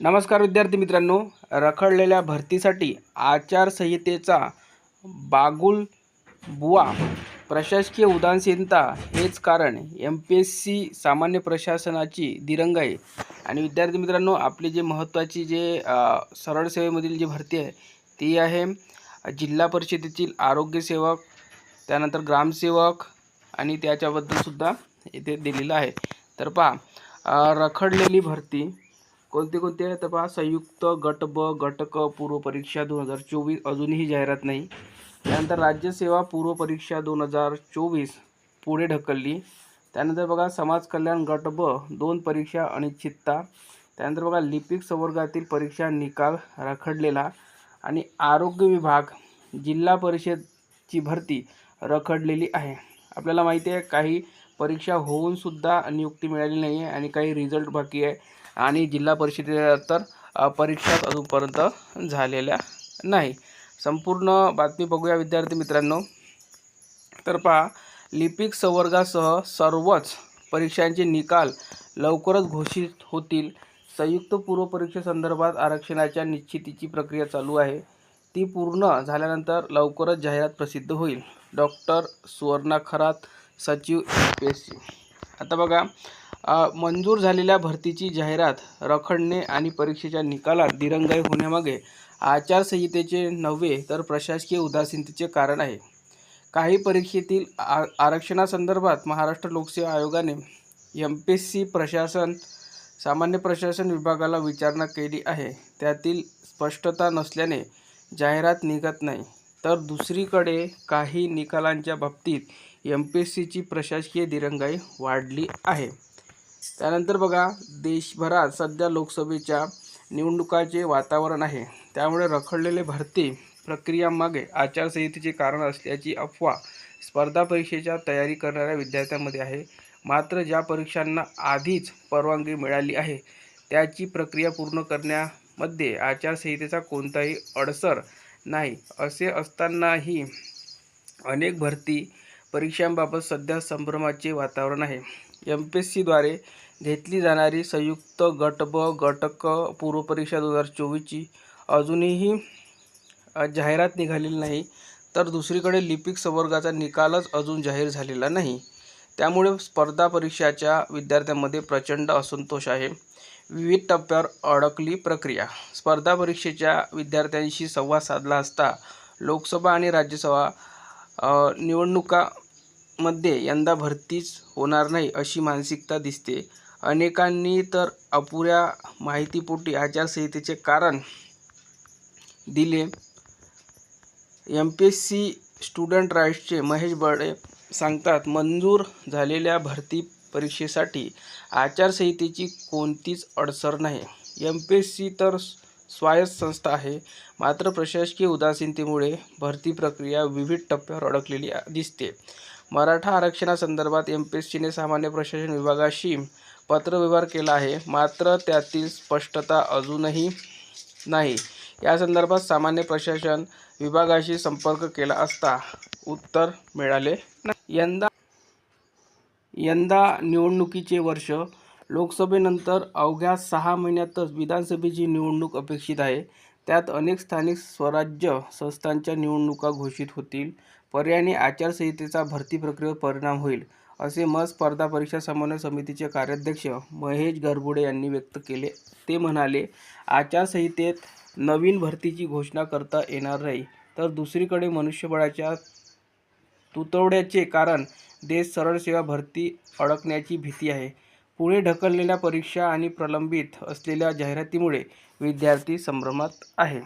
नमस्कार विद्यार्थी मित्रांनो, रखडलेल्या भरतीसाठी आचारसंहितेचा बागुलबुवा, प्रशासकीय उदासीनता हेच कारण. MPSC सामान्य प्रशासनाची दिरंगाई. आणि विद्यार्थी मित्रांनो, आपली जे महत्त्वाची सरळ सेवेमधील जी भरती आहे ती आहे जिल्हा परिषदेतील आरोग्यसेवक, त्यानंतर ग्रामसेवक आणि त्याच्याबद्दलसुद्धा इथे दिलेलं आहे. तर पहा, रखडलेली भरती कोणते कोणते आहे तर पहा, संयुक्त गट ब गट क पूर्व परीक्षा 2024 अजूनही जाहिरात नाही. त्यानंतर राज्यसेवा पूर्व परीक्षा 2024 पुढे ढकलली. त्यानंतर बघा, समाज कल्याण गट ब 2 परीक्षा अनिश्चितता. त्यानंतर बघा, लिपिक संवर्गातील परीक्षा निकाल रखडलेला. आणि आरोग्य विभाग जिल्हा परिषदची भरती रखडलेली आहे. आपल्याला माहिती आहे काही परीक्षा होऊन सुद्धा नियुक्ती मिळाली नाही आहे आणि काही रिझल्ट बाकी आहे. आणि जिल्हा परिषदेच्या तर परीक्षाच अजूनपर्यंत झालेल्या नाही. संपूर्ण बातमी बघूया विद्यार्थी मित्रांनो. तर पहा, लिपिक संवर्गासह सर्वच परीक्षांचे निकाल लवकरच घोषित होतील. संयुक्त पूर्व परीक्षेसंदर्भात आरक्षणाच्या निश्चितीची प्रक्रिया चालू आहे. ती पूर्ण झाल्यानंतर लवकरच जाहिरात प्रसिद्ध होईल. डॉक्टर सुवर्णा खरात, सचिव MPSC. आता बघा, मंजूर झालेल्या भरतीची जाहिरात रखडणे आणि परीक्षेच्या निकालात दिरंगाई होण्यामागे आचारसंहितेचे नव्हे तर प्रशासकीय उदासीनतेचे कारण आहे. काही परीक्षेतील आरक्षणासंदर्भात महाराष्ट्र लोकसेवा आयोगाने MPSC सामान्य प्रशासन विभागाला विचारणा केली आहे. त्यातील स्पष्टता नसल्याने जाहिरात निघत नाही. तर दुसरीकडे काही निकालांच्या बाबतीत MPSCची प्रशासकीय दिरंगाई वाढली आहे. त्यानंतर बघा, देशभरात सध्या लोकसभेच्या निवडणुकाचे वातावरण आहे. त्यामुळे रखडलेले भरती प्रक्रियामागे आचारसंहितेचे कारण असल्याची अफवा स्पर्धा परीक्षेच्या तयारी करणाऱ्या विद्यार्थ्यांमध्ये आहे. मात्र ज्या परीक्षांना आधीच परवानगी मिळाली आहे त्याची प्रक्रिया पूर्ण करण्यामध्ये आचारसंहितेचा कोणताही अडसर नाही. असे असतानाही अनेक भरती परीक्षांबाबत सध्या संभ्रमाचे वातावरण आहे. MPSCद्वारे घेतली जाणारी संयुक्त गट ब गट क पूर्व परीक्षा 2024ची अजूनही जाहिरात निघालेली नाही. तर दुसरीकडे लिपिक संवर्गाचा निकालच अजून जाहीर झालेला नाही. त्यामुळे स्पर्धा परीक्षाच्या विद्यार्थ्यांमध्ये प्रचंड असंतोष आहे. विविध टप्प्यावर अडकली प्रक्रिया. स्पर्धा परीक्षेच्या विद्यार्थ्यांशी संवाद साधला असता लोकसभा आणि राज्यसभा निवडणुकांमध्ये यंदा भरतीच होणार नाही अशी मानसिकता दिसते. अनेकांनी तर अपुऱ्या माहितीपोटी आचारसंहितेचे कारण दिले. MPSC स्टुडंट राईट्सचे महेश बडे सांगतात, मंजूर झालेल्या भरती परीक्षेसाठी आचारसंहितेची कोणतीच अडसर नाही. MPSC तर स्वायत्त संस्था आहे. मात्र प्रशासकीय उदासीनतेमुळे भरती प्रक्रिया विविध टप्प्यावर अडकलेली दिसते. मराठा आरक्षणासंदर्भात MPSCने सामान्य प्रशासन विभागाशी पत्रव्यवहार केला आहे. मात्र त्यातील स्पष्टता अजूनही नाही. या संदर्भात सामान्य प्रशासन विभागाशी संपर्क केला असता उत्तर मिळाले नाही. यंदा निवडणुकीचे वर्ष. लोकसभेनंतर अवघ्या 6 महिन्यातच विधानसभेची निवडणूक अपेक्षित आहे. त्यात अनेक स्थानिक स्वराज्य संस्थांच्या निवडणुका घोषित होतील. पर्यायाने आचारसंहितेचा भरती प्रक्रियेवर परिणाम होईल, असे मत स्पर्धा परीक्षा समन्वय समितीचे कार्याध्यक्ष महेश गरबुडे यांनी व्यक्त केले. ते म्हणाले, आचारसंहितेत नवीन भरतीची घोषणा करता येणार नाही. तर दुसरीकडे मनुष्यबळाच्या तुटवड्याचे कारण देश सरळ सेवा भरती अडकण्याची भीती आहे. पुढे ढकललेल्या परीक्षा आणि प्रलंबित असलेल्या जाहिरातीमुळे विद्यार्थी संभ्रमात आहे.